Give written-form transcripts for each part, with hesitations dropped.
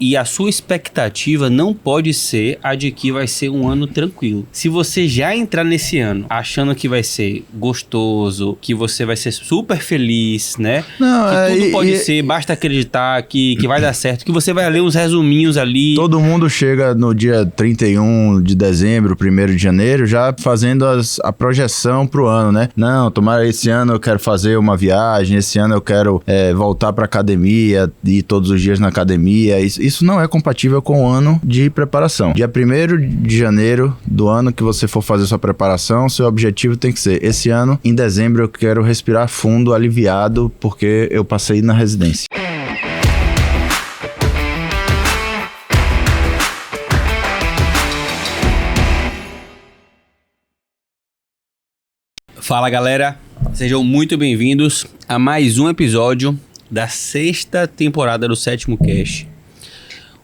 E a sua expectativa não pode ser a de que vai ser um ano tranquilo. Se você já entrar nesse ano achando que vai ser gostoso, que você vai ser super feliz, né? Não, que tudo pode ser, basta acreditar que vai dar certo, que você vai ler uns resuminhos ali. Todo mundo chega no dia 31 de dezembro, 1º de janeiro, já fazendo a projeção pro ano, né? Não, tomara esse ano eu quero fazer uma viagem, esse ano eu quero voltar pra academia, ir todos os dias na academia. Isso não é compatível com o ano de preparação. Dia 1º de janeiro do ano que você for fazer sua preparação, seu objetivo tem que ser, esse ano, em dezembro, eu quero respirar fundo, aliviado, porque eu passei na residência. Fala galera, sejam muito bem-vindos a mais um episódio da 6ª temporada do 7º Cast.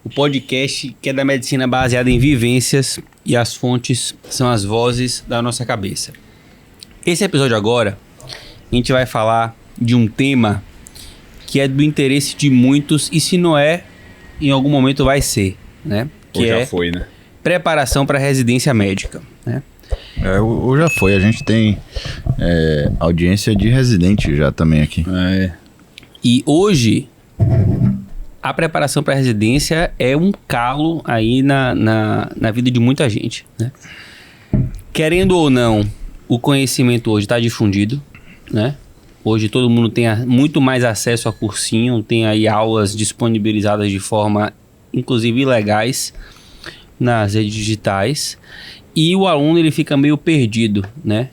O podcast que é da medicina baseada em vivências e as fontes são as vozes da nossa cabeça. Esse episódio agora, a gente vai falar de um tema que é do interesse de muitos e se não é, em algum momento vai ser, né? Que ou já foi, né? Preparação para residência médica, né? Ou já foi, a gente tem audiência de residente já também aqui. E hoje, a preparação para residência é um calo aí na vida de muita gente, né? Querendo ou não, o conhecimento hoje está difundido, né? Hoje todo mundo tem muito mais acesso a cursinho, tem aí aulas disponibilizadas de forma, inclusive, ilegais nas redes digitais. E o aluno ele fica meio perdido, né?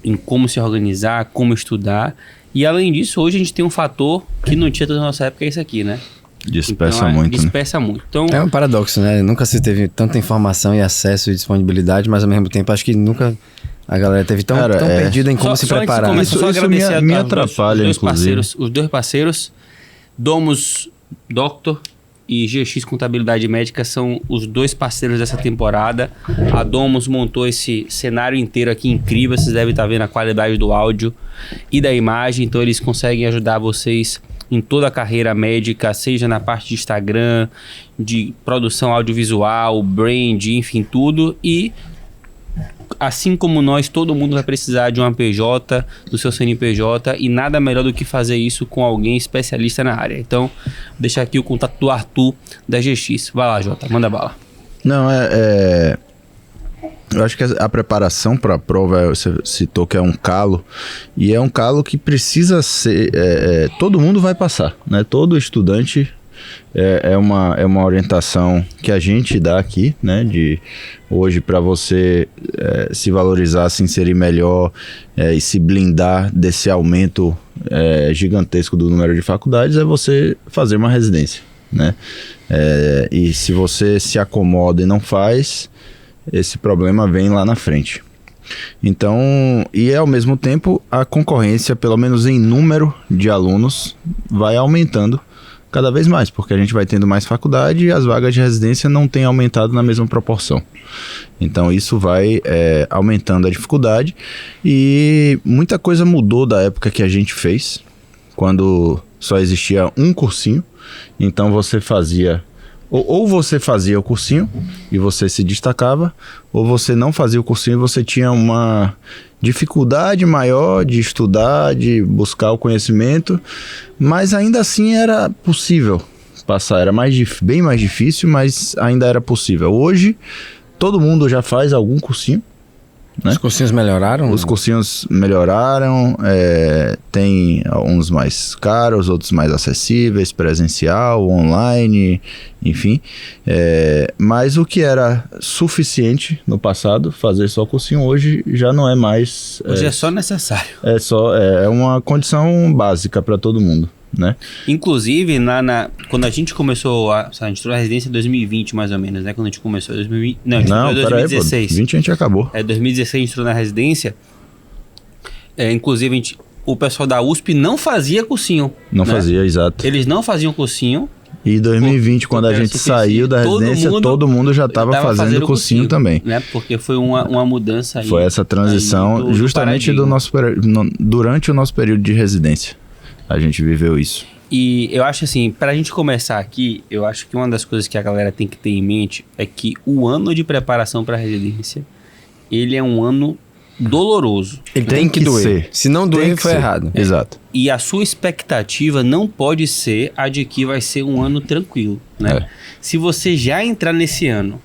Em como se organizar, como estudar. E além disso, hoje a gente tem um fator que não tinha toda a nossa época, é isso aqui, né? Dispersa então, muito, dispersa muito. Então, é um paradoxo, né? Nunca se teve tanta informação e acesso e disponibilidade, mas ao mesmo tempo acho que nunca a galera teve tão perdida em como se preparar. Só agradecer me atrapalha, os dois parceiros, Domus Doctor e GX Contabilidade Médica são os dois parceiros dessa temporada. A Domus montou esse cenário inteiro aqui incrível. Vocês devem estar vendo a qualidade do áudio e da imagem. Então eles conseguem ajudar vocês em toda a carreira médica, seja na parte de Instagram, de produção audiovisual, brand, enfim, tudo. E assim como nós, todo mundo vai precisar de uma PJ, do seu CNPJ, e nada melhor do que fazer isso com alguém especialista na área. Então, vou deixar aqui o contato do Arthur da GX. Vai lá, Jota, manda bala. Não, eu acho que a preparação para a prova, você citou que é um calo, e é um calo que precisa ser, todo mundo vai passar, né? Todo estudante é uma orientação que a gente dá aqui, né? De hoje, para você se valorizar, se inserir melhor e se blindar desse aumento gigantesco do número de faculdades, é você fazer uma residência, né? E se você se acomoda e não faz, esse problema vem lá na frente. Então, e ao mesmo tempo, a concorrência, pelo menos em número de alunos, vai aumentando cada vez mais, porque a gente vai tendo mais faculdade e as vagas de residência não têm aumentado na mesma proporção. Então isso vai aumentando a dificuldade e muita coisa mudou da época que a gente fez, quando só existia um cursinho. Então você fazia, ou você fazia o cursinho e você se destacava, ou você não fazia o cursinho e você tinha uma dificuldade maior de estudar, de buscar o conhecimento, mas ainda assim era possível passar. Era bem mais difícil, mas ainda era possível. Hoje, todo mundo já faz algum cursinho, né? Os cursinhos melhoraram? Os cursinhos melhoraram, tem uns mais caros, outros mais acessíveis, presencial, online, enfim. Mas o que era suficiente no passado, fazer só cursinho, hoje já não é mais... Hoje é só necessário. É uma condição básica para todo mundo, né? Inclusive, quando a gente começou, a gente entrou na residência em 2020, mais ou menos, né? Quando a gente começou, 2020, não, a gente entrou em 2016. Pô, 20 a gente acabou. 2016 a gente entrou na residência. Inclusive, o pessoal da USP não fazia cursinho. Não fazia, exato. Eles não faziam cursinho. E em 2020, quando a gente saiu da residência, todo mundo já estava fazendo cursinho também. Né? Porque foi uma mudança aí. Foi essa transição justamente durante o nosso período de residência. A gente viveu isso. E eu acho assim, pra gente começar aqui, eu acho que uma das coisas que a galera tem que ter em mente é que o ano de preparação pra residência, ele é um ano doloroso. Ele tem que doer. Ser. Se não doer, foi errado. Exato. E a sua expectativa não pode ser a de que vai ser um ano tranquilo, né? Se você já entrar nesse ano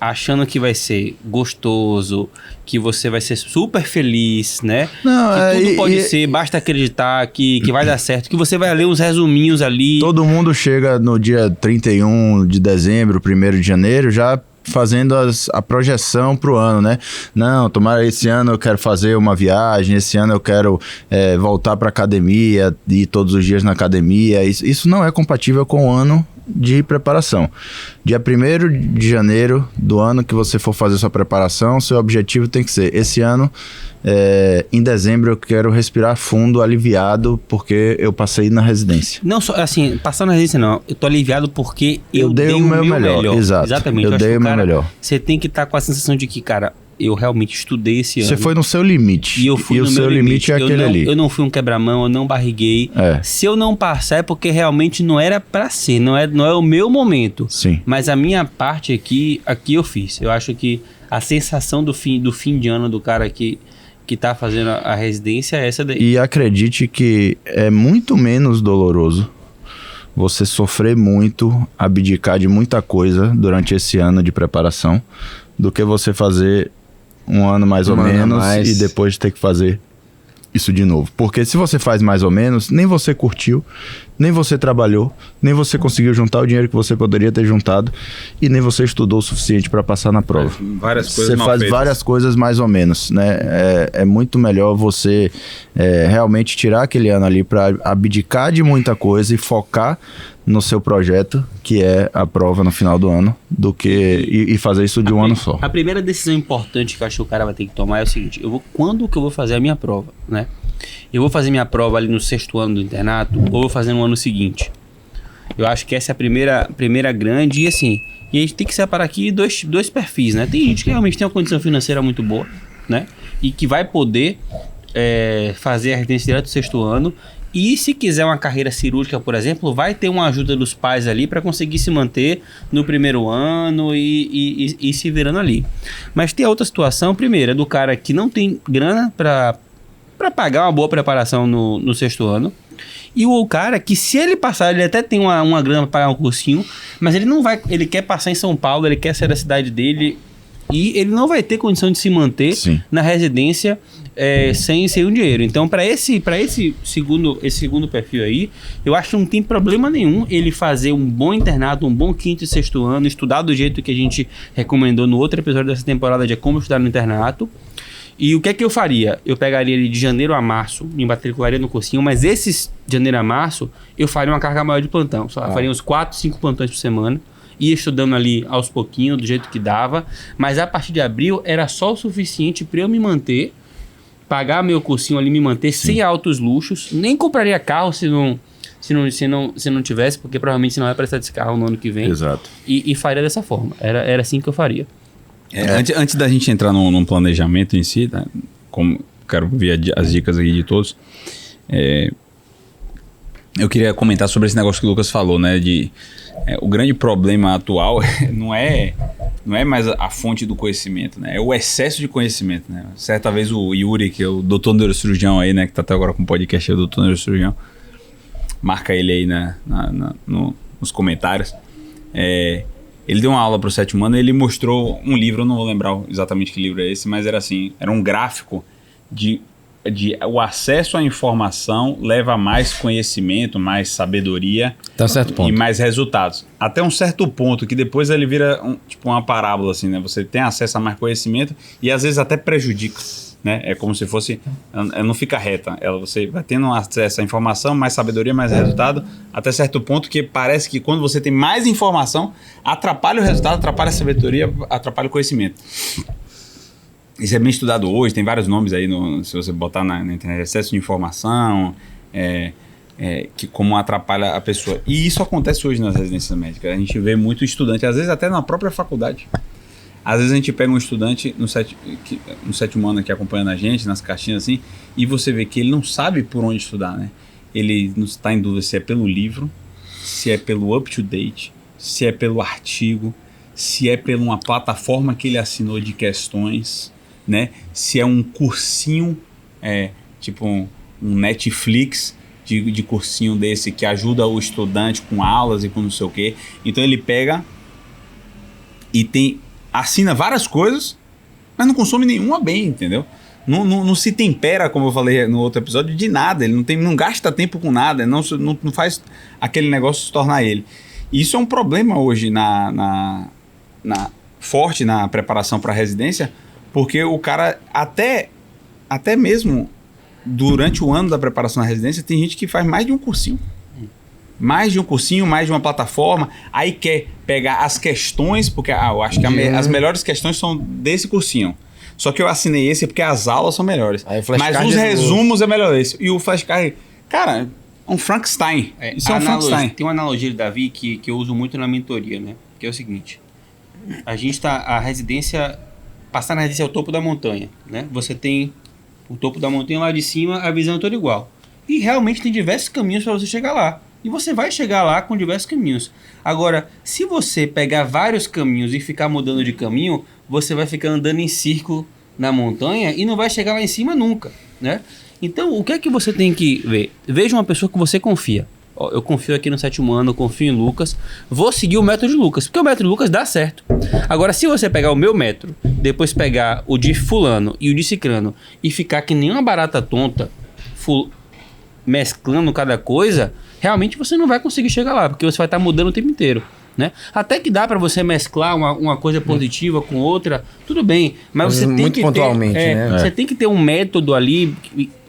achando que vai ser gostoso, que você vai ser super feliz, né? Não, que tudo pode ser, basta acreditar que vai dar certo, que você vai ler uns resuminhos ali. Todo mundo chega no dia 31 de dezembro, 1º de janeiro, já fazendo a projeção pro ano, né? Não, tomara esse ano eu quero fazer uma viagem, esse ano eu quero voltar pra academia, ir todos os dias na academia. Isso não é compatível com o ano de preparação. Dia 1º de janeiro do ano que você for fazer sua preparação, seu objetivo tem que ser, esse ano, em dezembro eu quero respirar fundo, aliviado, porque eu passei na residência. Não só, assim, passar na residência não, eu tô aliviado porque eu dei o meu melhor. Exato. Exatamente. Eu dei o meu melhor. Você tem que estar com a sensação de que, cara, eu realmente estudei esse ano. Você foi no seu limite. E eu fui no o meu seu limite é aquele ali. Eu não fui um quebra-mão, eu não barriguei. Se eu não passar é porque realmente não era pra ser, não é o meu momento. Sim. Mas a minha parte aqui eu fiz. Eu acho que a sensação do fim de ano do cara que tá fazendo a residência é essa daí. E acredite que é muito menos doloroso você sofrer muito, abdicar de muita coisa durante esse ano de preparação, do que você fazer um ano mais ou menos e depois ter que fazer isso de novo. Porque se você faz mais ou menos, nem você curtiu, nem você trabalhou, nem você conseguiu juntar o dinheiro que você poderia ter juntado e nem você estudou o suficiente para passar na prova. Várias coisas você faz feitas. várias coisas mais ou menos, né? É muito melhor você realmente tirar aquele ano ali para abdicar de muita coisa e focar no seu projeto, que é a prova no final do ano, do que e fazer isso de um ano só. A primeira decisão importante que eu acho que o cara vai ter que tomar é o seguinte: quando que eu vou fazer a minha prova, né? Eu vou fazer minha prova ali no 6º ano do internato ou vou fazer no ano seguinte? Eu acho que essa é a primeira grande. E assim, a gente tem que separar aqui dois perfis, né? Tem gente que realmente tem uma condição financeira muito boa, né? E que vai poder fazer a residência direto do 6º ano. E se quiser uma carreira cirúrgica, por exemplo, vai ter uma ajuda dos pais ali para conseguir se manter no 1º ano e se virando ali. Mas tem a outra situação, primeiro, é do cara que não tem grana para pagar uma boa preparação no 6º ano. E o cara que, se ele passar, ele até tem uma grana para pagar um cursinho, mas ele não vai, ele quer passar em São Paulo, ele quer sair da cidade dele e ele não vai ter condição de se manter na residência sem um dinheiro. Então, para esse segundo perfil aí, eu acho que não tem problema nenhum ele fazer um bom internato, um bom 5º e 6º ano, estudar do jeito que a gente recomendou no outro episódio dessa temporada de como estudar no internato. E o que é que eu faria? Eu pegaria ele de janeiro a março, me matricularia no cursinho, mas esses de janeiro a março, eu faria uma carga maior de plantão. Faria uns 4, 5 plantões por semana, ia estudando ali aos pouquinhos, do jeito que dava, mas a partir de abril era só o suficiente para eu me manter, pagar meu cursinho ali, me manter sem altos luxos, nem compraria carro se não tivesse, porque provavelmente você não vai precisar desse carro no ano que vem. Exato. E faria dessa forma, era assim que eu faria. Antes da gente entrar num planejamento em si, tá? Como quero ver as dicas aqui de todos, eu queria comentar sobre esse negócio que o Lucas falou, né? O grande problema atual não é mais a fonte do conhecimento, né? É o excesso de conhecimento, né? Certa vez o Yuri, que é o doutor neurocirurgião aí, né? Que tá até agora com o podcast, é o doutor neurocirurgião. Marca ele aí nos comentários. Ele deu uma aula para o 7º ano e ele mostrou um livro, eu não vou lembrar exatamente que livro é esse, mas era assim, era um gráfico de o acesso à informação leva a mais conhecimento, mais sabedoria até um certo ponto. E mais resultados. Até um certo ponto, que depois ele vira tipo uma parábola, assim, né? Você tem acesso a mais conhecimento e às vezes até prejudica, né? É como se fosse, não fica reta. Você vai tendo acesso à informação, mais sabedoria, mais resultado, até certo ponto que parece que quando você tem mais informação, atrapalha o resultado, atrapalha a sabedoria, atrapalha o conhecimento. Isso é bem estudado hoje, tem vários nomes aí, se você botar na internet, excesso de informação, que como atrapalha a pessoa. E isso acontece hoje nas residências médicas. A gente vê muito estudante, às vezes até na própria faculdade. Às vezes a gente pega um estudante no 7º ano aqui acompanhando a gente, nas caixinhas assim, e você vê que ele não sabe por onde estudar, né? ele não está em dúvida se é pelo livro, se é pelo up-to-date, se é pelo artigo, se é por uma plataforma que ele assinou de questões, né? Se é um cursinho, tipo um Netflix de cursinho desse que ajuda o estudante com aulas e com não sei o quê. Então ele pega e assina várias coisas, mas não consome nenhuma bem, entendeu? Não se tempera, como eu falei no outro episódio, de nada. Ele não gasta tempo com nada, não faz aquele negócio se tornar ele. E isso é um problema hoje forte na preparação para a residência, porque o cara, até mesmo durante o ano da preparação na residência, tem gente que faz mais de um cursinho. Mais de um cursinho, mais de uma plataforma, aí quer pegar as questões, porque eu acho que as melhores questões são desse cursinho. Só que eu assinei esse porque as aulas são melhores. Mas os resumos é melhor esse. E o flashcard, cara, é um Frankenstein. Isso é um Frankenstein. Tem uma analogia de Davi que eu uso muito na mentoria, né? Que é o seguinte: a residência, passar na residência é o topo da montanha, né? Você tem o topo da montanha lá de cima, a visão é toda igual. E realmente tem diversos caminhos para você chegar lá. E você vai chegar lá com diversos caminhos. Agora, se você pegar vários caminhos e ficar mudando de caminho, você vai ficar andando em círculo na montanha e não vai chegar lá em cima nunca, né? Então, o que é que você tem que ver? Veja uma pessoa que você confia. Eu confio aqui no 7º ano, eu confio em Lucas. Vou seguir o método de Lucas, porque o método de Lucas dá certo. Agora, se você pegar o meu método, depois pegar o de fulano e o de cicrano e ficar que nem uma barata tonta, mesclando cada coisa, realmente você não vai conseguir chegar lá, porque você vai estar mudando o tempo inteiro, né? Até que dá para você mesclar uma coisa positiva com outra, tudo bem, mas você tem que pontualmente, né? Você tem que ter um método ali,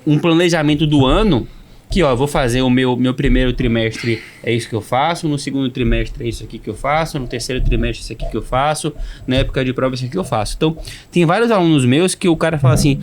um planejamento do ano, que eu vou fazer o meu primeiro trimestre é isso que eu faço, no segundo trimestre é isso aqui que eu faço, no terceiro trimestre é isso aqui que eu faço, na época de prova é isso aqui que eu faço. Então, tem vários alunos meus que o cara fala assim,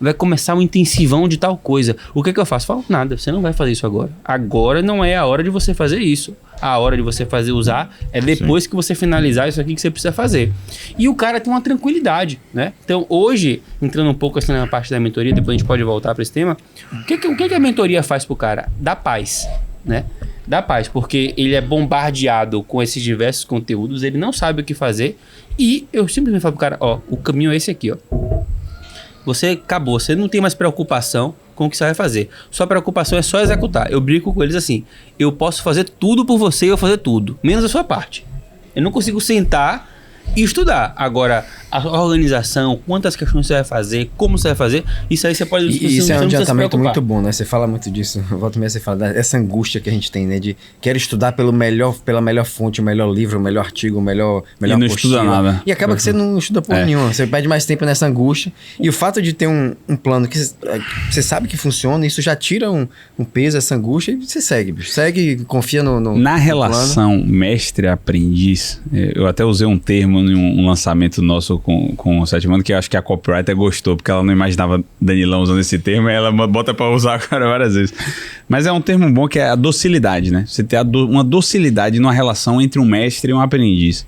vai começar um intensivão de tal coisa. O que eu faço? Eu falo, nada, você não vai fazer isso agora. Agora não é a hora de você fazer isso. A hora de você usar é depois que você finalizar isso aqui que você precisa fazer. E o cara tem uma tranquilidade, né? Então, hoje, entrando um pouco assim na parte da mentoria, depois a gente pode voltar para esse tema, o que a mentoria faz pro cara? Dá paz, né? Dá paz, porque ele é bombardeado com esses diversos conteúdos, ele não sabe o que fazer, e eu simplesmente falo pro cara, o caminho é esse aqui, Você acabou, você não tem mais preocupação com o que você vai fazer. Sua preocupação é só executar. Eu brinco com eles assim, eu posso fazer tudo por você e eu fazer tudo, menos a sua parte. Eu não consigo sentar e estudar. Agora, a organização, quantas questões você vai fazer, como você vai fazer, isso aí você pode... E isso é um adiantamento muito bom, né? Você fala muito disso. Volta e meia você fala dessa angústia que a gente tem, né? De quero estudar pela melhor fonte, o melhor livro, o melhor artigo, o melhor e não estuda nada. E acaba que você não estuda porra nenhuma. Você perde mais tempo nessa angústia. E o fato de ter um plano que você sabe que funciona, isso já tira um peso, essa angústia, e você segue, bicho. Segue, confia no Na relação mestre-aprendiz, eu até usei um termo em um lançamento nosso com o 7º ano, que eu acho que a copywriter gostou, porque ela não imaginava Danilão usando esse termo, e ela bota pra usar agora várias vezes. Mas é um termo bom que é a docilidade, né? Você ter uma docilidade numa relação entre um mestre e um aprendiz.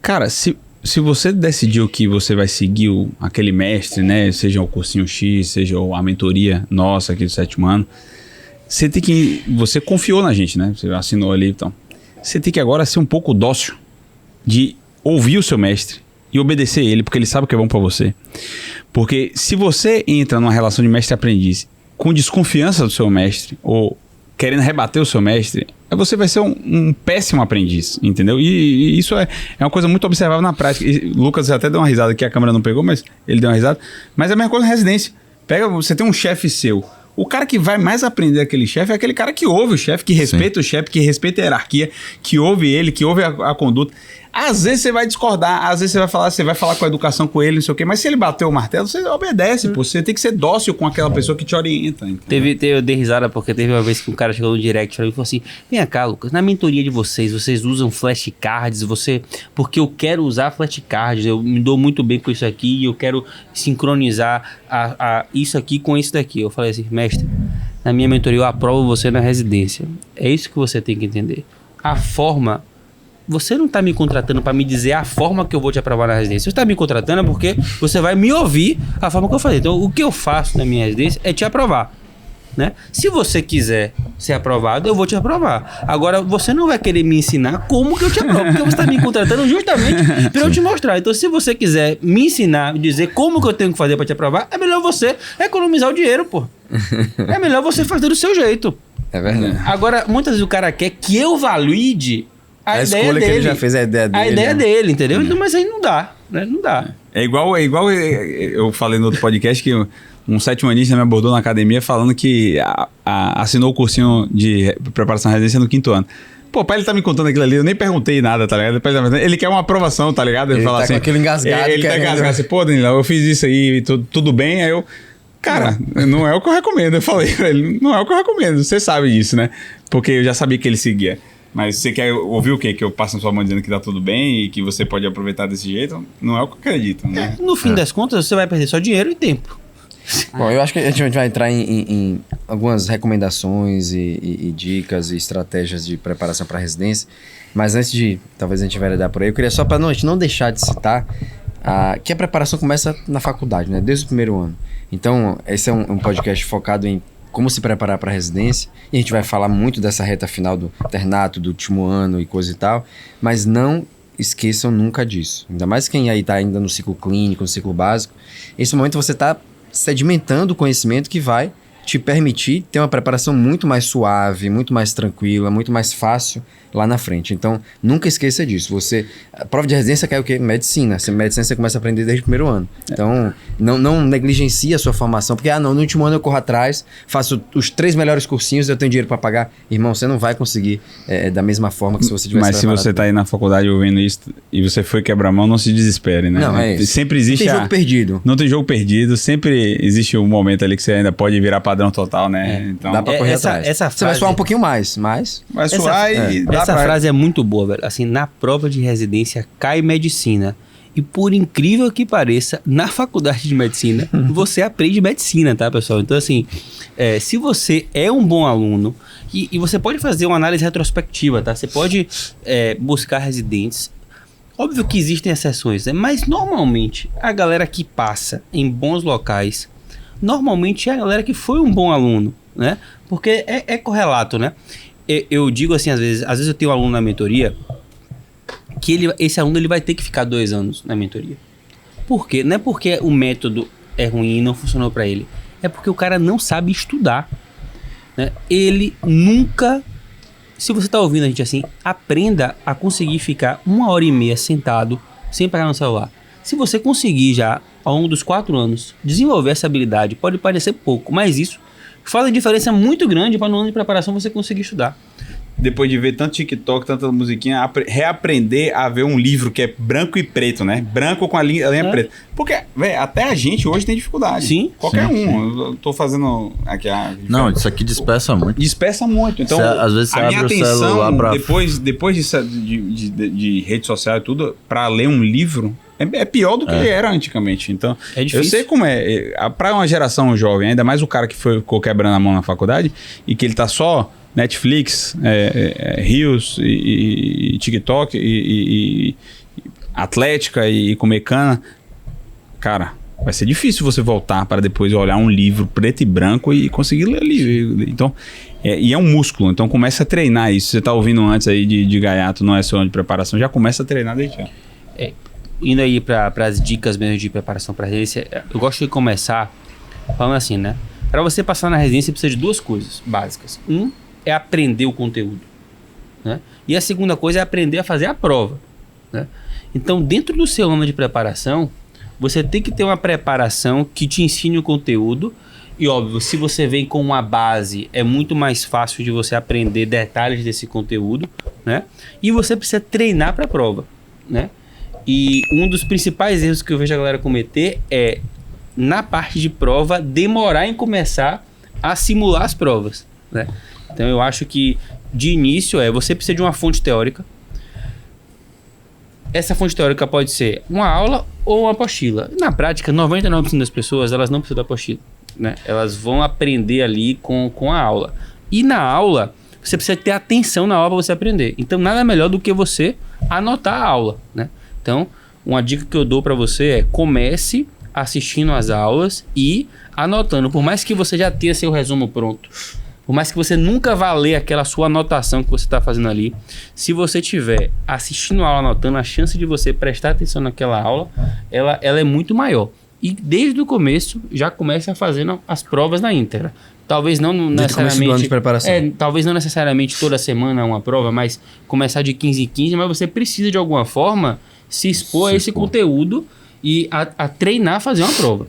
Cara, se você decidiu que você vai seguir aquele mestre, né? Seja o cursinho X, seja a mentoria nossa aqui do 7º ano, você confiou na gente, né? Você assinou ali, então. Você tem que agora ser um pouco dócil de ouvir o seu mestre e obedecer ele, porque ele sabe o que é bom pra você. Porque se você entra numa relação de mestre-aprendiz com desconfiança do seu mestre, ou querendo rebater o seu mestre, você vai ser um péssimo aprendiz, entendeu? E isso é uma coisa muito observável na prática. E Lucas até deu uma risada que a câmera não pegou, mas ele deu uma risada. Mas é a mesma coisa na residência. Você tem um chefe seu. O cara que vai mais aprender aquele chefe é aquele cara que ouve o chefe, que respeita o chefe, que respeita a hierarquia, que ouve ele, que ouve a conduta. Às vezes você vai discordar, às vezes você vai falar com a educação com ele, não sei o quê, mas se ele bater o martelo, você obedece, pô. Você tem que ser dócil com aquela pessoa que te orienta. Eu dei risada porque teve uma vez que um cara chegou no direct e falou assim, vem cá, Lucas, na mentoria de vocês usam flashcards, porque eu quero usar flashcards, eu me dou muito bem com isso aqui, eu quero sincronizar isso aqui com isso daqui. Eu falei assim, mestre, na minha mentoria eu aprovo você na residência. É isso que você tem que entender. A forma... Você não está me contratando para me dizer a forma que eu vou te aprovar na residência. Você está me contratando porque você vai me ouvir a forma que eu falei. Então, o que eu faço na minha residência é te aprovar. né? Se você quiser ser aprovado, eu vou te aprovar. Agora, você não vai querer me ensinar como que eu te aprovo, porque você está me contratando justamente para eu te mostrar. Então, se você quiser me ensinar, dizer como que eu tenho que fazer para te aprovar, é melhor você economizar o dinheiro, pô. É melhor você fazer do seu jeito. É verdade. Agora, muitas vezes o cara quer que eu valide a ideia escolha dele. que ele já fez, a ideia dele. A ideia dele, entendeu? Então, mas aí não dá, né? Não dá. É igual eu falei no outro podcast que um sete-manista me abordou na academia falando que assinou o cursinho de preparação à residência no 5º ano. Pô, pai, ele tá me contando aquilo ali, eu nem perguntei nada, tá ligado? Ele quer uma aprovação, tá ligado? Ele fala tá assim, com aquele engasgado. Ele tá engasgado assim, pô, Danilo, eu fiz isso aí, tudo bem, aí eu... Cara, não é o que eu recomendo. Eu falei pra ele, não é o que eu recomendo. Você sabe disso, né? Porque eu já sabia que ele seguia. Mas você quer ouvir o quê? Que eu passo na sua mão dizendo que tá tudo bem e que você pode aproveitar desse jeito? Não é o que eu acredito, né? No fim das contas, você vai perder só dinheiro e tempo. Bom, eu acho que a gente vai entrar em algumas recomendações e dicas e estratégias de preparação para residência. Mas antes de, talvez a gente vai dar por aí, eu queria só para a gente não deixar de citar que a preparação começa na faculdade, né? Desde o primeiro ano. Então, esse é um podcast focado em como se preparar para a residência. E a gente vai falar muito dessa reta final do internato, do último ano e coisa e tal. Mas não esqueçam nunca disso. Ainda mais quem aí está ainda no ciclo clínico, no ciclo básico. Nesse momento você está sedimentando o conhecimento que vai te permitir ter uma preparação muito mais suave, muito mais tranquila, muito mais fácil lá na frente. Então, nunca esqueça disso. A prova de residência quer o quê? Medicina. Medicina você começa a aprender desde o primeiro ano. Então, não negligencie a sua formação, porque, no último ano eu corro atrás, faço os 3 melhores cursinhos, eu tenho dinheiro para pagar. Irmão, você não vai conseguir da mesma forma que se você tivesse Mas se você tá aí na faculdade ouvindo isso e você foi quebrar a mão, não se desespere, né? Não, é isso. Sempre existe Não tem jogo perdido. Não tem jogo perdido. Sempre existe um momento ali que você ainda pode virar padrão total, né? Então, dá pra correr atrás. Essa você vai suar um pouquinho mais, mas... vai suar e dá essa frase é muito boa, velho. Assim, na prova de residência cai medicina. E por incrível que pareça, na faculdade de medicina, você aprende medicina, tá, pessoal? Então, assim, se você é um bom aluno, e você pode fazer uma análise retrospectiva, tá? Você pode buscar residentes. Óbvio que existem exceções, né? Mas normalmente a galera que passa em bons locais, normalmente é a galera que foi um bom aluno, né? Porque é correlato, né? Eu digo assim, às vezes eu tenho um aluno na mentoria que esse aluno ele vai ter que ficar 2 anos na mentoria. Por quê? Não é porque o método é ruim e não funcionou para ele. É porque o cara não sabe estudar, né? Ele nunca... Se você tá ouvindo a gente assim, aprenda a conseguir ficar 1h30 sentado sem pegar no celular. Se você conseguir já, ao longo dos 4 anos, desenvolver essa habilidade, pode parecer pouco, mas isso faz uma diferença muito grande para no ano de preparação você conseguir estudar. Depois de ver tanto TikTok, tanta musiquinha, reaprender a ver um livro que é branco e preto, né? Branco com a linha preta. Porque, velho, até a gente hoje tem dificuldade. Sim. Qualquer sim. Eu tô fazendo aqui Não, isso aqui dispersa muito. dispersa muito. Então, às vezes você a minha abre o celular atenção, pra... depois de rede social e tudo, pra ler um livro, é pior do que era antigamente. Então, é difícil. eu sei como pra uma geração jovem, ainda mais o cara que ficou quebrando a mão na faculdade e que ele tá só Netflix, Reels e TikTok e Atlética e comer cana, cara, vai ser difícil você voltar para depois olhar um livro preto e branco e conseguir ler ali. Então, e é um músculo, então começa a treinar isso. Você tá ouvindo antes aí de gaiato, não é só de preparação, já começa a treinar desde já. Indo aí para as dicas mesmo de preparação para residência, eu gosto de começar falando assim, né? Para você passar na residência, você precisa de 2 coisas básicas. É aprender o conteúdo, né? E a segunda coisa é aprender a fazer a prova, né? Então, dentro do seu ano de preparação, você tem que ter uma preparação que te ensine o conteúdo. E óbvio, se você vem com uma base, é muito mais fácil de você aprender detalhes desse conteúdo, né? E você precisa treinar para a prova, né? E um dos principais erros que eu vejo a galera cometer é, na parte de prova, demorar em começar a simular as provas, né? Então eu acho que de início você precisa de uma fonte teórica. Essa fonte teórica pode ser uma aula ou uma apostila. Na prática, 99% das pessoas elas não precisam da apostila, né? Elas vão aprender ali com a aula. E na aula, você precisa ter atenção na aula para você aprender. Então nada melhor do que você anotar a aula, né? Então, uma dica que eu dou para você é comece assistindo às aulas e anotando. Por mais que você já tenha seu resumo pronto, por mais que você nunca vá ler aquela sua anotação que você está fazendo ali, se você estiver assistindo a aula anotando, a chance de você prestar atenção naquela aula, ela é muito maior. E desde o começo já começa fazendo as provas na íntegra. Talvez não necessariamente... do ano de preparação. Talvez não necessariamente toda semana uma prova, mas começar de 15 em 15, mas você precisa de alguma forma se expor a esse conteúdo e a treinar a fazer uma prova.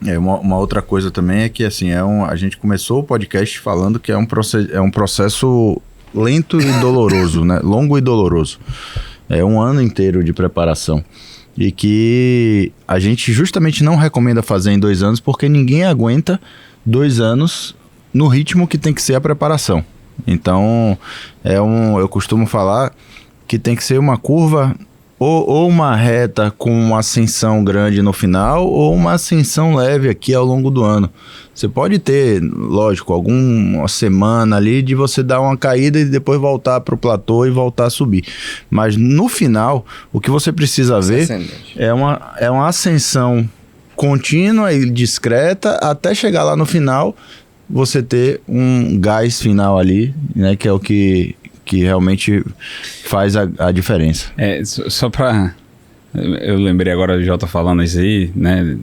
Uma outra coisa também é que assim, a gente começou o podcast falando que é um processo lento e doloroso, né? Longo e doloroso. É um ano inteiro de preparação. E que a gente justamente não recomenda fazer em 2 anos porque ninguém aguenta 2 anos no ritmo que tem que ser a preparação. Então, eu costumo falar que tem que ser uma curva ou uma reta com uma ascensão grande no final ou uma ascensão leve aqui ao longo do ano. Você pode ter, lógico, alguma semana ali de você dar uma caída e depois voltar para o platô e voltar a subir. Mas no final, o que você precisa ver é uma ascensão contínua e discreta até chegar lá no final, você ter um gás final ali, né, que é o que realmente faz a diferença. Só para... Eu lembrei agora do Jota falando isso aí, né?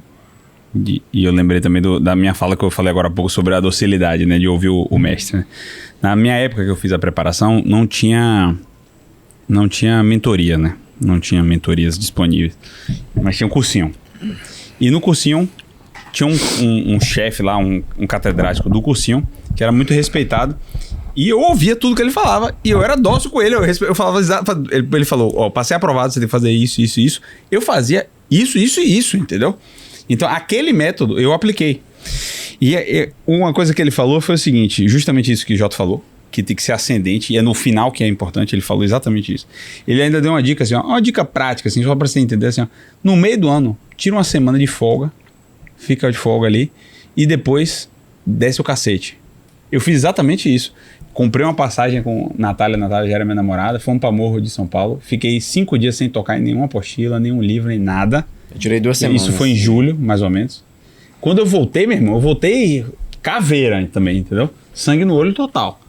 E eu lembrei também da minha fala que eu falei agora há pouco sobre a docilidade, né? De ouvir o mestre, né? Na minha época que eu fiz a preparação, não tinha mentoria, né? Não tinha mentorias disponíveis. Mas tinha um cursinho. E no cursinho tinha um chefe lá, um catedrático do cursinho, que era muito respeitado. E eu ouvia tudo que ele falava. E eu era dócil com ele. Eu falava exato. Ele falou, passei aprovado, você tem que fazer isso, isso, isso. Eu fazia isso, isso e isso, entendeu? Então, aquele método eu apliquei. E uma coisa que ele falou foi o seguinte, justamente isso que o Jota falou, que tem que ser ascendente, e é no final que é importante, ele falou exatamente isso. Ele ainda deu uma dica, assim, uma dica prática, assim, só pra você entender, assim, no meio do ano, tira uma semana de folga, fica de folga ali, e depois desce o cacete. Eu fiz exatamente isso. Comprei uma passagem com Natália já era minha namorada, fomos pra Morro de São Paulo, fiquei 5 dias sem tocar em nenhuma apostila, nenhum livro, nem nada. Eu tirei 2 semanas. Isso foi em julho, mais ou menos. Quando eu voltei, meu irmão, eu voltei caveira também, entendeu? Sangue no olho total.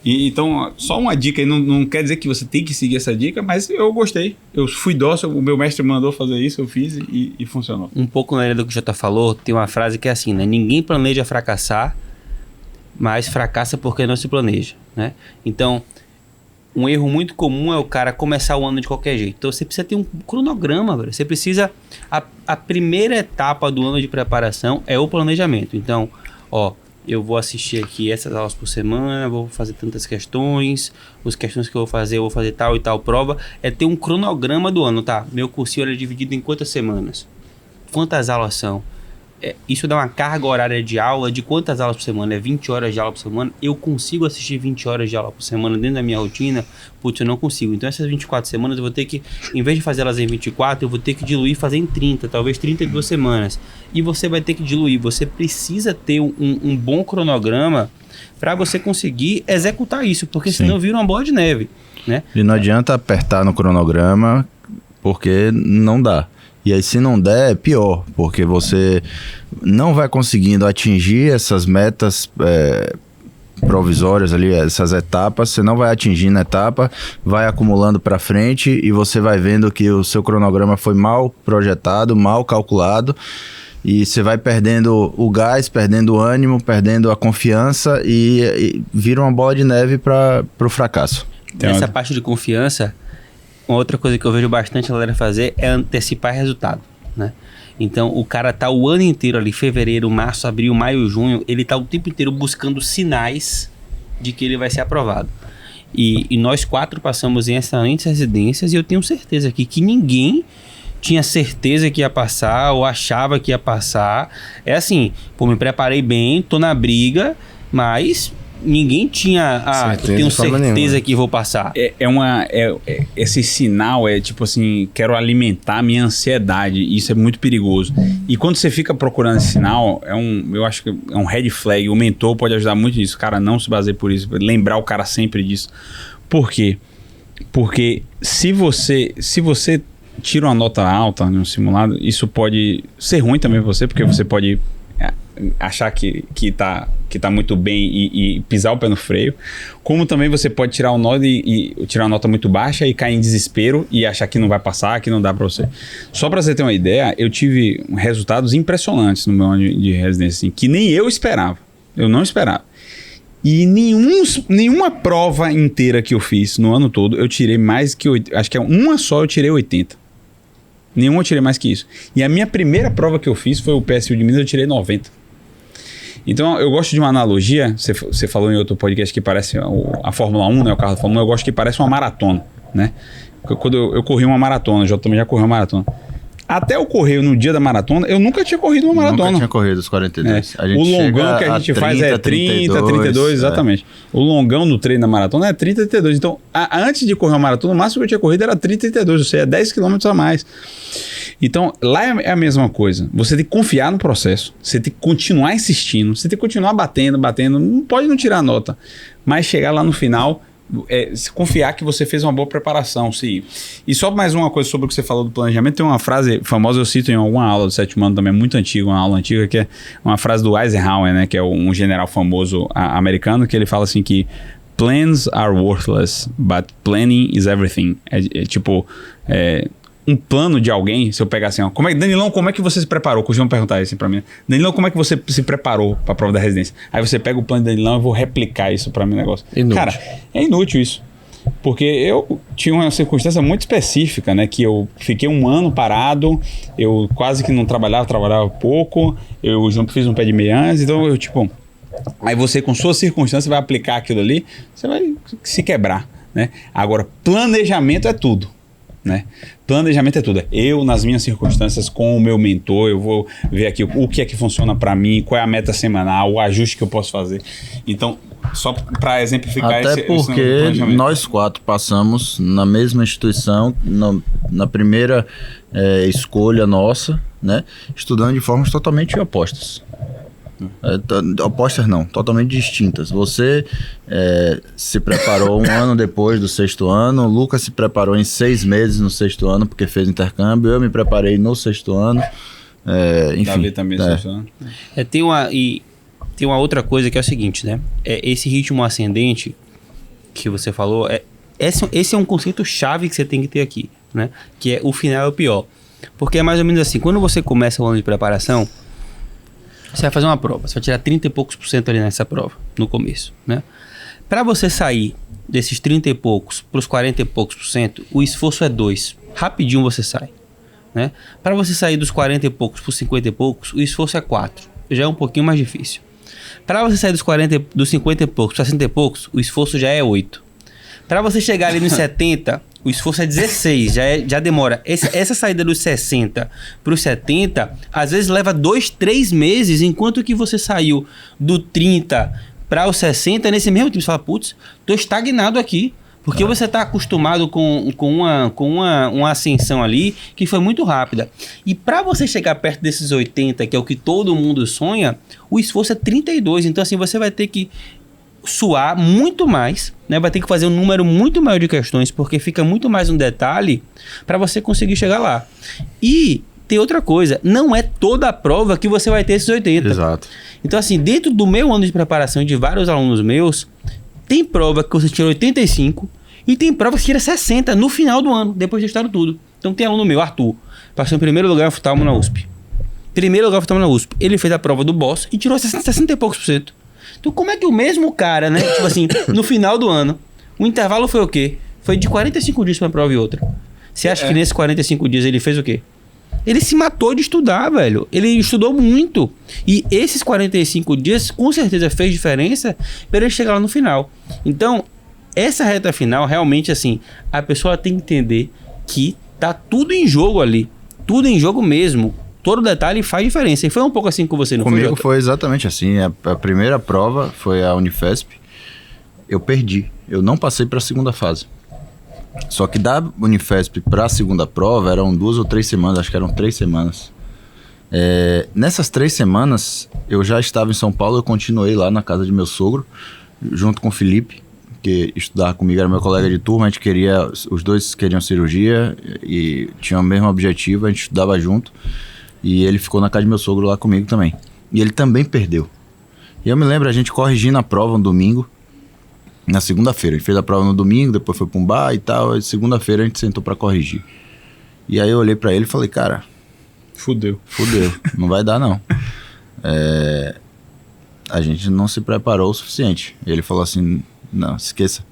Então, só uma dica aí, não quer dizer que você tem que seguir essa dica, mas eu gostei. Eu fui dócil, o meu mestre mandou fazer isso, eu fiz e funcionou. Um pouco na linha do que o Jota falou, tem uma frase que é assim, né? Ninguém planeja fracassar, mas fracassa porque não se planeja, né? Então, um erro muito comum é o cara começar o ano de qualquer jeito. Então, você precisa ter um cronograma, velho. Você precisa... A primeira etapa do ano de preparação é o planejamento. Então, eu vou assistir aqui essas aulas por semana, vou fazer tantas questões, as questões que eu vou fazer tal e tal prova. É ter um cronograma do ano, tá? Meu cursinho é dividido em quantas semanas? Quantas aulas são? Isso dá uma carga horária de aula de quantas aulas por semana? 20 horas de aula por semana? Eu consigo assistir 20 horas de aula por semana dentro da minha rotina? Putz, eu não consigo. Então essas 24 semanas eu vou ter que, em vez de fazer elas em 24, eu vou ter que diluir e fazer em 30, talvez 32 semanas. E você vai ter que diluir. Você precisa ter um bom cronograma para você conseguir executar isso, porque senão vira uma bola de neve, né? E não adianta apertar no cronograma, porque não dá. E aí, se não der, é pior, porque você não vai conseguindo atingir essas metas provisórias ali, essas etapas, você não vai atingindo a etapa, vai acumulando para frente e você vai vendo que o seu cronograma foi mal projetado, mal calculado, e você vai perdendo o gás, perdendo o ânimo, perdendo a confiança e vira uma bola de neve para o fracasso. Essa parte de confiança... Uma outra coisa que eu vejo bastante a galera fazer é antecipar resultado, né? Então, o cara tá o ano inteiro ali, fevereiro, março, abril, maio, junho, ele tá o tempo inteiro buscando sinais de que ele vai ser aprovado. E nós 4 passamos em excelentes residências e eu tenho certeza aqui que ninguém tinha certeza que ia passar ou achava que ia passar. É assim, me preparei bem, tô na briga, mas... Ninguém tinha, eu tenho certeza que vou passar. Esse sinal é tipo assim, quero alimentar a minha ansiedade. Isso é muito perigoso. E quando você fica procurando esse sinal, eu acho que é um red flag. O mentor pode ajudar muito nisso. Cara, não se baseie por isso. Lembrar o cara sempre disso. Por quê? Porque se você tira uma nota alta no simulado, isso pode ser ruim também pra você, porque você pode achar que tá muito bem e pisar o pé no freio, como também você pode tirar um nó e tirar uma nota muito baixa e cair em desespero e achar que não vai passar, que não dá pra você. Só pra você ter uma ideia, eu tive resultados impressionantes no meu ano de residência, assim, que nem eu esperava. Eu não esperava. E nenhuma prova inteira que eu fiz no ano todo, eu tirei mais que 80. Acho que é uma só eu tirei 80. Nenhuma eu tirei mais que isso. E a minha primeira prova que eu fiz foi o PSU de Minas, eu tirei 90. Então, eu gosto de uma analogia. Você falou em outro podcast que parece a Fórmula 1, né? O carro da Fórmula 1, eu gosto que parece uma maratona, né? Quando eu corri uma maratona, o Jota também já correu uma maratona. Até eu correr no dia da maratona, eu nunca tinha corrido uma maratona. Nunca tinha corrido os 42. É. O longão que a gente faz é 30, 32, exatamente. O longão no treino da maratona é 30, 32. Então, antes de correr uma maratona, o máximo que eu tinha corrido era 30, 32, ou seja, 10 km a mais. Então, lá é a mesma coisa. Você tem que confiar no processo. Você tem que continuar insistindo. Você tem que continuar batendo. Não pode não tirar a nota. Mas chegar lá no final... se confiar que você fez uma boa preparação. E só mais uma coisa sobre o que você falou do planejamento, tem uma frase famosa, eu cito em alguma aula do sétimo ano também, muito antiga, uma aula antiga, que é uma frase do Eisenhower, né, que é um general famoso americano, que ele fala assim que plans are worthless, but planning is everything. Um plano de alguém, se eu pegar assim, ó, Danilão, como é que você se preparou? Costumam perguntar isso pra mim. Danilão, como é que você se preparou pra prova da residência? Aí você pega o plano de Danilão e vou replicar isso pra mim negócio. Inútil. Cara, é inútil isso. Porque eu tinha uma circunstância muito específica, né? Que eu fiquei um ano parado, eu quase que não trabalhava pouco, eu fiz um pé de meia antes, então eu aí você com sua circunstância vai aplicar aquilo ali, você vai se quebrar, né? Agora, planejamento é tudo. Né? Planejamento é tudo. Eu, nas minhas circunstâncias, com o meu mentor, eu vou ver aqui o que é que funciona para mim, qual é a meta semanal, o ajuste que eu posso fazer. Então, só para exemplificar até porque nós 4 passamos na mesma instituição, na primeira escolha nossa, né? Estudando de formas totalmente opostas. Opostas não, totalmente distintas. Você se preparou um ano depois do 6º ano, o Lucas se preparou em 6 meses no 6º ano porque fez intercâmbio, eu me preparei no 6º ano, enfim. Davi também no 6º ano. Tem uma outra coisa que é o seguinte, né? Esse ritmo ascendente que você falou, esse é um conceito chave que você tem que ter aqui, né? Que é o final é o pior. Porque é mais ou menos assim, quando você começa o ano de preparação, você vai fazer uma prova, você vai tirar 30 e poucos % ali nessa prova, no começo, né? Para você sair desses 30 e poucos para os 40 e poucos %, o esforço é 2. Rapidinho você sai, né? Para você sair dos 40 e poucos para os 50 e poucos, o esforço é 4. Já é um pouquinho mais difícil. Para você sair dos 50 e poucos para 60 e poucos, o esforço já é 8. Para você chegar ali nos 70, o esforço é 16, já demora. Essa saída dos 60 para os 70, às vezes leva 2, 3 meses, enquanto que você saiu do 30 para os 60, nesse mesmo tempo você fala, putz, tô estagnado aqui. Porque você está acostumado com uma ascensão ali que foi muito rápida. E para você chegar perto desses 80, que é o que todo mundo sonha, o esforço é 32. Então assim, você vai ter que suar muito mais, né? Vai ter que fazer um número muito maior de questões, porque fica muito mais um detalhe para você conseguir chegar lá. E tem outra coisa, não é toda a prova que você vai ter esses 80. Exato. Então assim, dentro do meu ano de preparação de vários alunos meus, tem prova que você tira 85 e tem prova que você tira 60 no final do ano, depois de testado tudo. Então tem aluno meu, Arthur, passou em primeiro lugar em oftalmo na USP. Primeiro lugar em oftalmo na USP. Ele fez a prova do Boss e tirou 60 e poucos %. Então como é que o mesmo cara, né, tipo assim, no final do ano, o intervalo foi o quê? Foi de 45 dias pra uma prova e outra. Você acha que nesses 45 dias ele fez o quê? Ele se matou de estudar, velho. Ele estudou muito. E esses 45 dias, com certeza, fez diferença para ele chegar lá no final. Então, essa reta final, realmente, assim, a pessoa tem que entender que tá tudo em jogo ali. Tudo em jogo mesmo. Todo detalhe faz diferença. E foi um pouco assim com você, não foi? Comigo foi exatamente assim. A primeira prova foi a Unifesp. Eu perdi. Eu não passei para a segunda fase. Só que da Unifesp para a segunda prova eram 2 ou 3 semanas. Acho que eram 3 semanas. Nessas 3 semanas, eu já estava em São Paulo. Eu continuei lá na casa de meu sogro, junto com o Felipe, que estudava comigo, era meu colega de turma, os dois queriam cirurgia e tinham o mesmo objetivo, a gente estudava junto. E ele ficou na casa de meu sogro lá comigo também. E ele também perdeu. E eu me lembro, a gente corrigindo a prova no domingo, na segunda-feira. A gente fez a prova no domingo, depois foi pra um bar e tal. E segunda-feira a gente sentou pra corrigir. E aí eu olhei pra ele e falei, cara... Fudeu, não vai dar não. A gente não se preparou o suficiente. E ele falou assim, não, esqueça,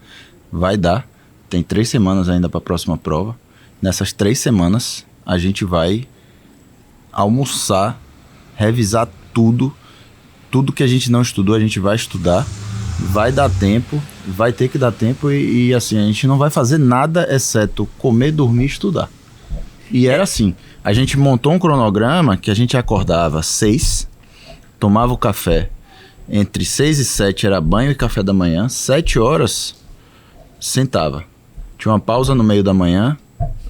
vai dar. Tem 3 semanas ainda pra próxima prova. Nessas 3 semanas a gente vai almoçar, revisar tudo que a gente não estudou, a gente vai estudar, vai dar tempo, vai ter que dar tempo e assim, a gente não vai fazer nada exceto comer, dormir e estudar. E era assim, a gente montou um cronograma que a gente acordava 6, tomava o café, entre 6 e 7 era banho e café da manhã, 7 horas sentava, tinha uma pausa no meio da manhã,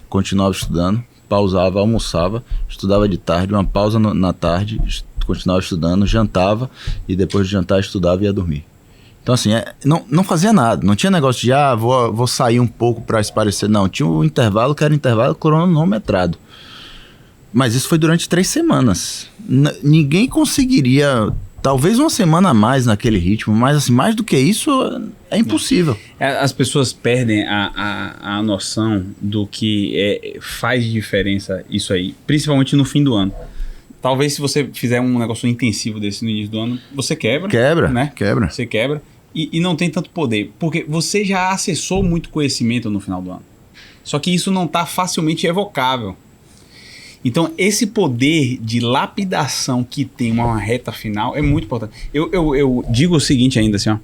continuava estudando, pausava, almoçava, estudava de tarde, uma pausa na tarde, continuava estudando, jantava e depois de jantar estudava e ia dormir. Então assim, não fazia nada, não tinha negócio de vou sair um pouco para esparecer, não, tinha um intervalo que era intervalo cronometrado. Mas isso foi durante 3 semanas. Ninguém conseguiria, talvez uma semana a mais naquele ritmo, mas assim, mais do que isso é impossível. As pessoas perdem a noção do que faz diferença isso aí, principalmente no fim do ano. Talvez se você fizer um negócio intensivo desse no início do ano, você quebra. Né? Quebra. Você quebra e não tem tanto poder, porque você já acessou muito conhecimento no final do ano. Só que isso não está facilmente evocável. Então, esse poder de lapidação que tem uma reta final é muito importante. Eu digo o seguinte ainda, assim, ó.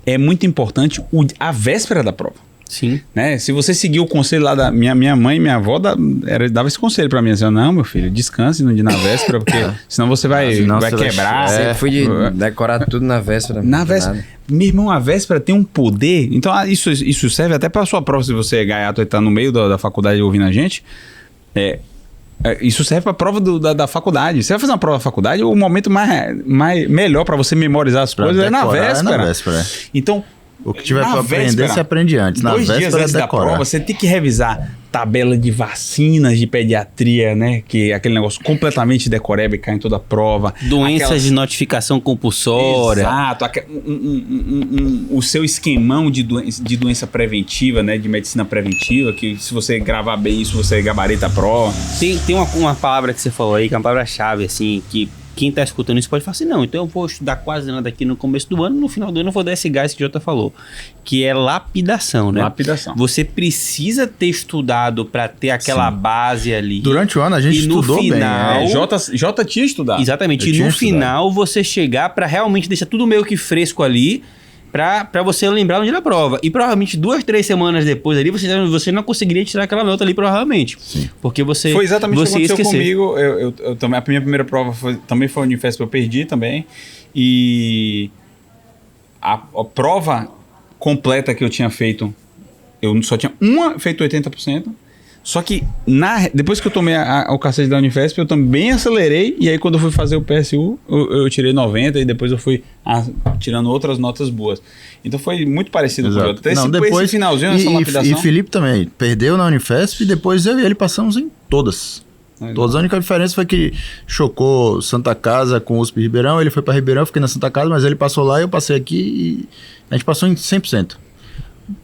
É muito importante a véspera da prova. Sim. Né? Se você seguir o conselho lá da minha mãe e minha avó, dava esse conselho pra mim, assim, não, meu filho, descanse no dia na véspera, porque senão você vai quebrar. Sempre fui de decorar tudo na véspera. Na véspera. Meu irmão, a véspera tem um poder. Então, isso serve até pra sua prova, se você é gaiato e tá no meio da faculdade ouvindo a gente. Isso serve pra prova da faculdade. Você vai fazer uma prova da faculdade, o momento melhor pra você memorizar as coisas é na véspera. Então, o que tiver pra aprender, você aprende antes. Na 2 dias antes da prova, você tem que revisar tabela de vacinas de pediatria, né? Que é aquele negócio completamente decoreba e cai em toda a prova. Doenças de notificação compulsória. Exato. O seu esquemão de doença preventiva, né? De medicina preventiva, que se você gravar bem isso, você gabarita a prova. Tem uma palavra que você falou aí, que é uma palavra-chave, assim, que quem tá escutando isso pode falar assim, não, então eu vou estudar quase nada aqui no começo do ano, no final do ano eu vou dar esse gás que o Jota falou, que é lapidação, né? Lapidação. Você precisa ter estudado para ter aquela base ali. Durante o ano a gente estudou final, bem. Jota tinha estudado. Exatamente. E no final você chegar para realmente deixar tudo meio que fresco ali, pra você lembrar no dia da prova. E provavelmente 2, 3 semanas depois ali, você não conseguiria tirar aquela nota ali, provavelmente. Sim. Porque você foi exatamente o que aconteceu comigo. Eu também, a minha primeira prova também foi a Unifesp, eu perdi também. E a prova completa que eu tinha feito, eu só tinha feito 80%. Só que depois que eu tomei o cacete da Unifesp, eu também acelerei. E aí quando eu fui fazer o PSU, eu tirei 90 e depois eu fui tirando outras notas boas. Então foi muito parecido com o outro. Depois, esse finalzinho, essa lapidação. E Felipe também perdeu na Unifesp e depois eu e ele passamos em todas. Todas. A única diferença foi que chocou Santa Casa com USP Ribeirão. Ele foi para Ribeirão, eu fiquei na Santa Casa, mas ele passou lá e eu passei aqui e a gente passou em 100%.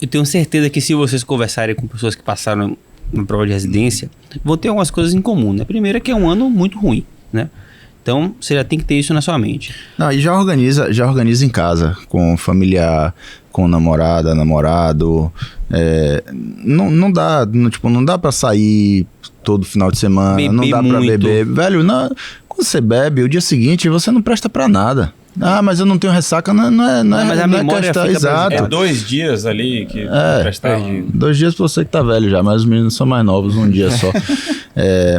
Eu tenho certeza que se vocês conversarem com pessoas que passaram na prova de residência, vão ter algumas coisas em comum, né? Primeiro é que é um ano muito ruim, né? Então, você já tem que ter isso na sua mente. Não, e já organiza em casa, com familiar, com namorada, namorado. Não dá pra sair todo final de semana, beber não dá pra muito. beber. Velho, quando você bebe, o dia seguinte você não presta pra nada. Mas eu não tenho ressaca, mas a memória questão, fica exato. 2 dias ali que prestava. 2 dias pra você que tá velho já, mas os meninos são mais novos, um dia só.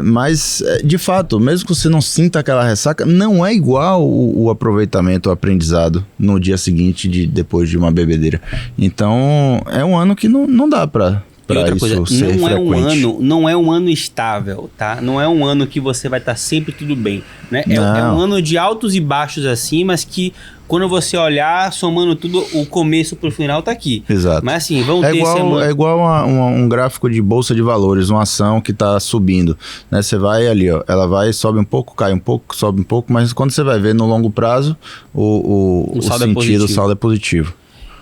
Mas, de fato, mesmo que você não sinta aquela ressaca, não é igual o aproveitamento, o aprendizado no dia seguinte, depois de uma bebedeira. Então, é um ano que não dá pra para outra isso coisa, ser frequente. não é um ano estável, tá? Não é um ano que você vai estar sempre tudo bem, né? É Não. um ano de altos e baixos assim, mas que quando você olhar, somando tudo, o começo pro final tá aqui. Exato. Mas assim, vão É ter semana... igual um gráfico de bolsa de valores, uma ação que está subindo, né? Você vai ali, ó, ela vai, sobe um pouco, cai um pouco, sobe um pouco, mas quando você vai ver no longo prazo, o saldo é sentido, positivo. o saldo é positivo.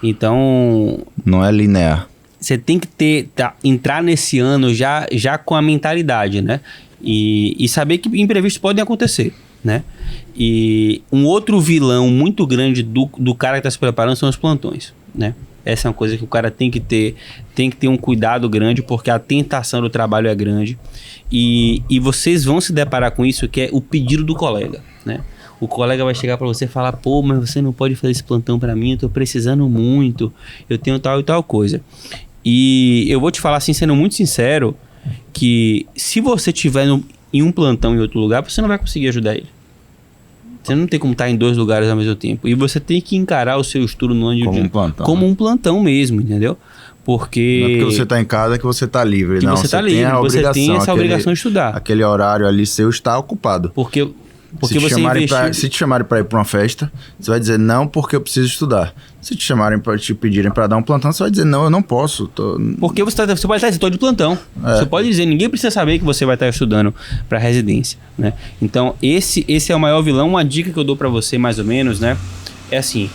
Então, Não é linear. você tem que entrar nesse ano já com a mentalidade, né? E saber que imprevistos podem acontecer, né? E um outro vilão muito grande do cara que está se preparando são os plantões, né? Essa é uma coisa que o cara tem que ter um cuidado grande, porque a tentação do trabalho é grande. E vocês vão se deparar com isso, que é o pedido do colega, né? O colega vai chegar para você e falar, pô, mas você não pode fazer esse plantão para mim, eu tô precisando muito, eu tenho tal e tal coisa. E eu vou te falar assim, sendo muito sincero, que se você estiver em um plantão em outro lugar, você não vai conseguir ajudar ele. Você não tem como estar em 2 lugares ao mesmo tempo. E você tem que encarar o seu estudo no ano Como um plantão, como né? um plantão mesmo, entendeu? Porque... Não é porque você está em casa que você está livre. que não, você está tem livre, a você tem obrigação, essa obrigação de estudar. Aquele horário ali seu está ocupado. Porque se você investiu... Se te chamarem para ir para uma festa, você vai dizer não porque eu preciso estudar. Se te chamarem para te pedirem para dar um plantão, você vai dizer não, eu não posso. Porque você pode estar assim, estou de plantão. Você pode dizer, ninguém precisa saber que você vai estar estudando para residência, né? Então, esse é o maior vilão. Uma dica que eu dou para você, mais ou menos, né? É assim,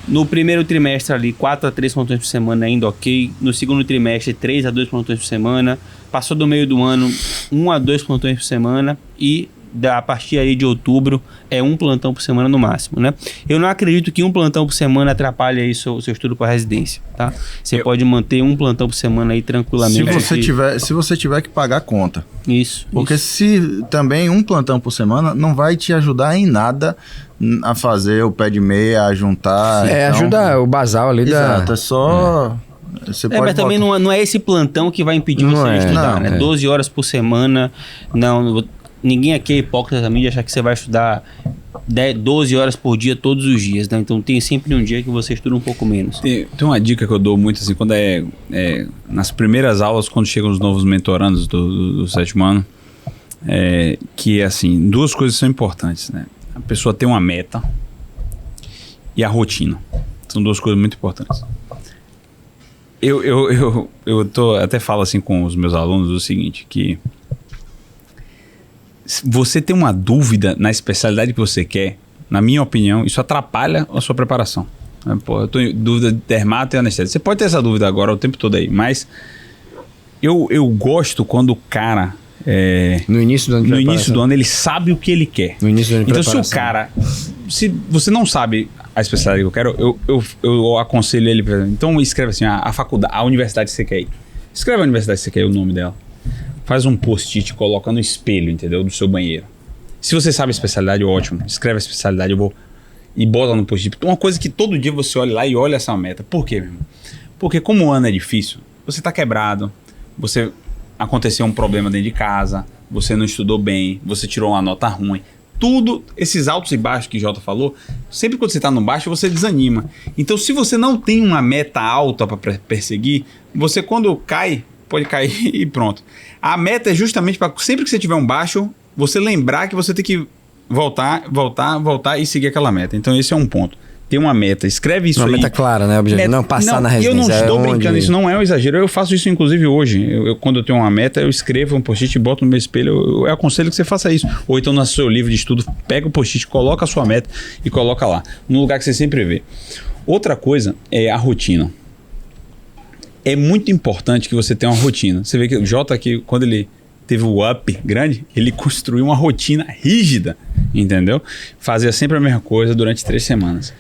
no primeiro trimestre ali, 4 a 3 plantões por semana ainda ok. No segundo trimestre, 3 a 2 plantões por semana. Passou do meio do ano, 1 a 2 plantões por semana. E a partir aí de outubro é 1 plantão por semana no máximo, né? Eu não acredito que 1 plantão por semana atrapalhe aí seu estudo para residência, tá? Você pode manter 1 plantão por semana aí tranquilamente. Se você tiver que pagar a conta. Isso. Porque se também 1 plantão por semana não vai te ajudar em nada a fazer o pé de meia, a juntar. Ajuda o basal ali Exato, é só... Você pode mas também não é esse plantão que vai impedir você de estudar, né? 12 horas por semana, ninguém aqui é hipócrita também de achar que você vai estudar 12 horas por dia todos os dias, né? Então tem sempre um dia que você estuda um pouco menos. Tem uma dica que eu dou muito assim, quando nas primeiras aulas, quando chegam os novos mentorandos do 7º ano, que é assim, 2 coisas são importantes, né? A pessoa tem uma meta e a rotina. São 2 coisas muito importantes. Eu até falo assim com os meus alunos o seguinte, que você tem uma dúvida na especialidade que você quer, na minha opinião, isso atrapalha a sua preparação. Pô, eu tô em dúvida de dermato e anestésia. Você pode ter essa dúvida agora o tempo todo aí, mas eu gosto quando o cara... no início do ano ele sabe o que ele quer. No início do ano de então, se o preparação. cara... Se você não sabe a especialidade que eu quero, eu aconselho ele... Então, escreve assim, a faculdade, a universidade que você quer ir. Escreve a universidade que você quer ir, o nome dela. Faz um post-it, coloca no espelho, entendeu? Do seu banheiro. Se você sabe a especialidade, ótimo. Escreve a especialidade, e bota no post-it. Uma coisa que todo dia você olha lá e olha essa meta. Por quê, meu irmão? Porque como o ano é difícil, você tá quebrado, aconteceu um problema dentro de casa, você não estudou bem, você tirou uma nota ruim. Tudo, esses altos e baixos que o Jota falou, sempre quando você tá no baixo, você desanima. Então, se você não tem uma meta alta para perseguir, você quando cai, pode cair e pronto. A meta é justamente para sempre que você tiver um baixo, você lembrar que você tem que voltar e seguir aquela meta. Então esse é um ponto. Tem uma meta, escreve isso aí. Uma meta clara, né? Objetivo. Não passar na residência. Eu não estou brincando, isso não é um exagero. Eu faço isso inclusive hoje. Quando eu tenho uma meta, eu escrevo um post-it e boto no meu espelho. Eu aconselho que você faça isso. Ou então no seu livro de estudo, pega o post-it, coloca a sua meta e coloca lá. No lugar que você sempre vê. Outra coisa é a rotina. É muito importante que você tenha uma rotina. Você vê que o Jota aqui, quando ele teve o up grande, ele construiu uma rotina rígida, entendeu? Fazia sempre a mesma coisa durante 3 semanas.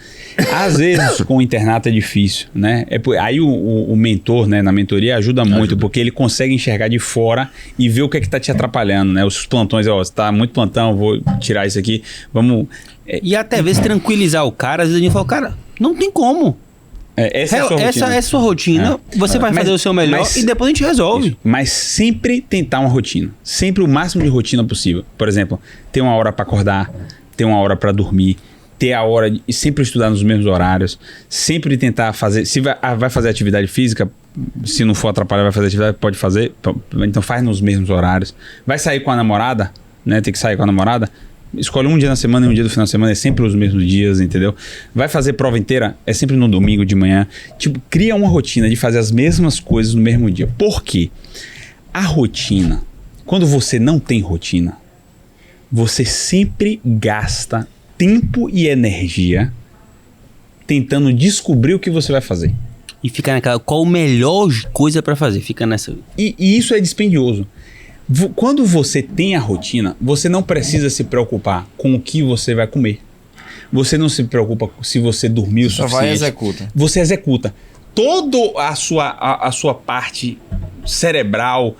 Às vezes, com o internato é difícil, né? Aí o mentor, né, na mentoria ajuda muito, porque ele consegue enxergar de fora e ver o que é que tá te atrapalhando, né? Os plantões, você tá muito plantão, vou tirar isso aqui, vamos... E até às vezes tranquilizar o cara, às vezes ele fala, cara, não tem como. Essa é a sua rotina. Você vai fazer o seu melhor e depois a gente resolve. Isso. Mas sempre tentar uma rotina. Sempre o máximo de rotina possível. Por exemplo, ter uma hora para acordar, ter uma hora para dormir, ter a hora e sempre estudar nos mesmos horários, sempre tentar fazer, se vai fazer atividade física, se não for atrapalhar, vai fazer atividade, pode fazer, então faz nos mesmos horários. Vai sair com a namorada, né? Tem que sair com a namorada, escolhe um dia na semana e um dia do final de semana, é sempre os mesmos dias, entendeu? Vai fazer prova inteira, é sempre no domingo de manhã. Tipo, cria uma rotina de fazer as mesmas coisas no mesmo dia. Por quê? A rotina, quando você não tem rotina, você sempre gasta tempo e energia tentando descobrir o que você vai fazer. E fica naquela, qual a melhor coisa pra fazer? Fica nessa. E isso é dispendioso. Quando você tem a rotina, você não precisa se preocupar com o que você vai comer. Você não se preocupa se você dormiu o suficiente. Só vai e executa. Você executa. Toda a sua parte cerebral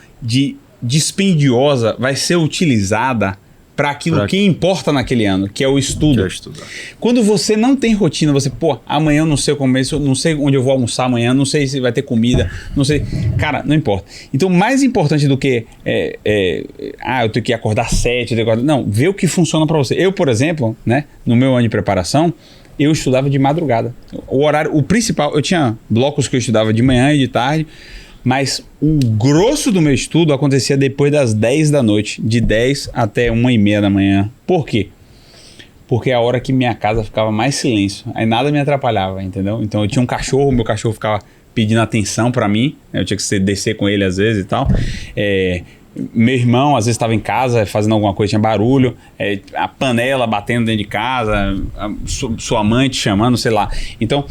dispendiosa vai ser utilizada para aquilo que importa naquele ano, que é o estudo. Quando você não tem rotina, você, amanhã eu não sei como não sei onde eu vou almoçar amanhã, não sei se vai ter comida, não sei. Cara, não importa. Então, mais importante do que eu tenho que acordar 7, não, ver o que funciona para você. Eu, por exemplo, né, no meu ano de preparação, eu estudava de madrugada. O principal, eu tinha blocos que eu estudava de manhã e de tarde, mas o grosso do meu estudo acontecia depois das 10 da noite, de 10 até 1h30 da manhã. Por quê? Porque é a hora que minha casa ficava mais silêncio, aí nada me atrapalhava, entendeu? Então eu tinha um cachorro, meu cachorro ficava pedindo atenção pra mim, eu tinha que descer com ele às vezes e tal. Meu irmão às vezes estava em casa fazendo alguma coisa, tinha barulho, a panela batendo dentro de casa, sua mãe te chamando, sei lá. Então,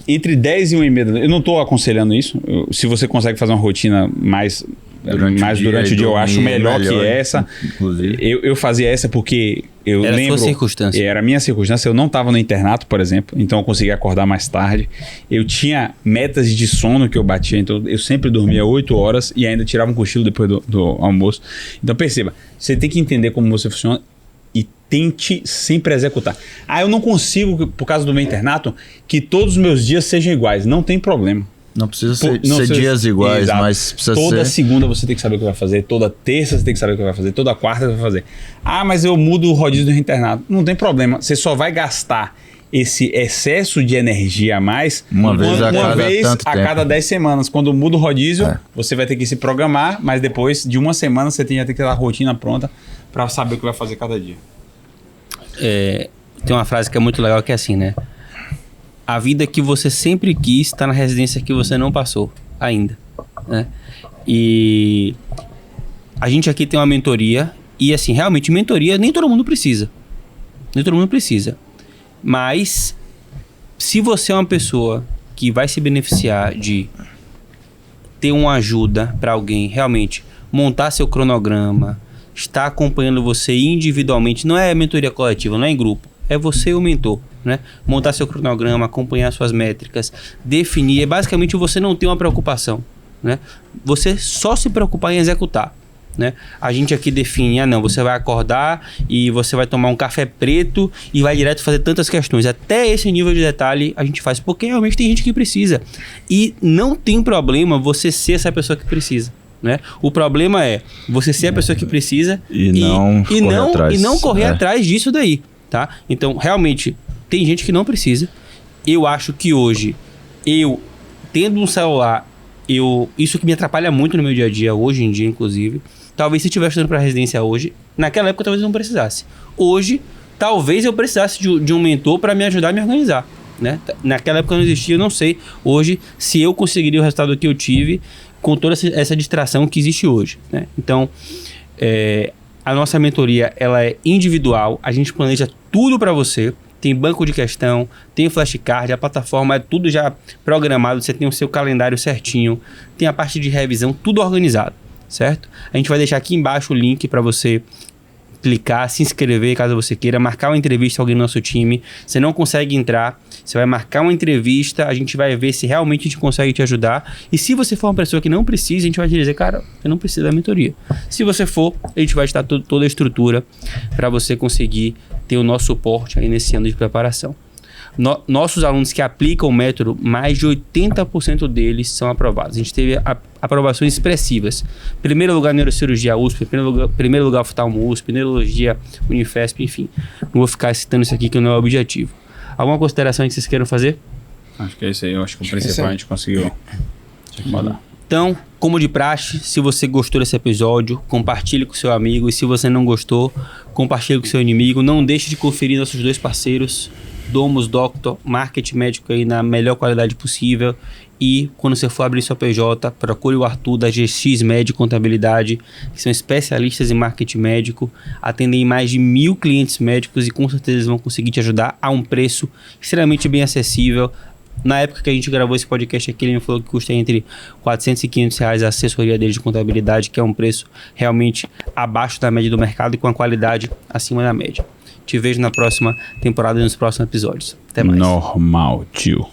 entre 10 e 1h30, eu não estou aconselhando isso. Se você consegue fazer uma rotina mais durante o dia, eu acho melhor que essa. Inclusive. Eu fazia essa porque eu lembro... Era a sua circunstância. Era a minha circunstância. Eu não estava no internato, por exemplo, então eu conseguia acordar mais tarde. Eu tinha metas de sono que eu batia, então eu sempre dormia 8 horas e ainda tirava um cochilo depois do almoço. Então perceba, você tem que entender como você funciona e tente sempre executar. Eu não consigo, por causa do meu internato, que todos os meus dias sejam iguais. Não tem problema. Não precisa ser dias iguais, exato. Mas precisa toda ser... segunda você tem que saber o que vai fazer, toda terça você tem que saber o que vai fazer, toda quarta você vai fazer. Mas eu mudo o rodízio do internato. Não tem problema. Você só vai gastar esse excesso de energia a mais uma vez a cada 10 semanas. Quando muda o rodízio, você vai ter que se programar, mas depois de uma semana você tem que ter a rotina pronta para saber o que vai fazer cada dia. Tem uma frase que é muito legal que é assim, né? A vida que você sempre quis está na residência que você não passou ainda, né? E a gente aqui tem uma mentoria e assim, realmente mentoria nem todo mundo precisa. Nem todo mundo precisa. Mas se você é uma pessoa que vai se beneficiar de ter uma ajuda para alguém, realmente montar seu cronograma, estar acompanhando você individualmente, não é mentoria coletiva, não é em grupo, é você e o mentor, né? Montar seu cronograma, acompanhar suas métricas, definir, basicamente você não tem uma preocupação, né? Você só se preocupar em executar, né? A gente aqui define, não, você vai acordar e você vai tomar um café preto e vai direto fazer tantas questões. Até esse nível de detalhe a gente faz, porque realmente tem gente que precisa. E não tem problema você ser essa pessoa que precisa, né? O problema é você ser a pessoa que precisa e não correr atrás disso daí, tá? Então, realmente, tem gente que não precisa. Eu acho que hoje, tendo um celular, isso que me atrapalha muito no meu dia a dia, hoje em dia, inclusive. Talvez se eu estivesse estudando para residência hoje, naquela época talvez eu não precisasse. Hoje, talvez eu precisasse de um mentor para me ajudar a me organizar, né? Naquela época não existia, eu não sei hoje se eu conseguiria o resultado que eu tive com toda essa distração que existe hoje, né? Então, a nossa mentoria, ela é individual, a gente planeja tudo para você, tem banco de questão, tem flashcard, a plataforma é tudo já programado, você tem o seu calendário certinho, tem a parte de revisão, tudo organizado, certo? A gente vai deixar aqui embaixo o link para você clicar, se inscrever caso você queira, marcar uma entrevista com alguém do nosso time. Você não consegue entrar, você vai marcar uma entrevista, a gente vai ver se realmente a gente consegue te ajudar. E se você for uma pessoa que não precisa, a gente vai te dizer, cara, eu não preciso da mentoria. Se você for, a gente vai te dar toda a estrutura para você conseguir ter o nosso suporte aí nesse ano de preparação. Nossos alunos que aplicam o método, mais de 80% deles são aprovados. A gente teve aprovações expressivas. Primeiro lugar, neurocirurgia USP, primeiro lugar, oftalmo USP, neurologia Unifesp, enfim. Não vou ficar citando isso aqui que não é o objetivo. Alguma consideração que vocês queiram fazer? Acho que é isso aí. Eu acho que o principal a gente conseguiu mandar. Então, como de praxe, se você gostou desse episódio, compartilhe com seu amigo. E se você não gostou, compartilhe com seu inimigo. Não deixe de conferir nossos 2 parceiros, Domus Doctor, marketing médico aí na melhor qualidade possível. E quando você for abrir sua PJ, procure o Arthur da GX Med Contabilidade, que são especialistas em marketing médico, atendem mais de 1.000 clientes médicos e com certeza eles vão conseguir te ajudar a um preço extremamente bem acessível. Na época que a gente gravou esse podcast aqui, ele me falou que custa entre R$400 e R$500 a assessoria dele de contabilidade, que é um preço realmente abaixo da média do mercado e com a qualidade acima da média. Te vejo na próxima temporada e nos próximos episódios. Até mais. Normal, tio.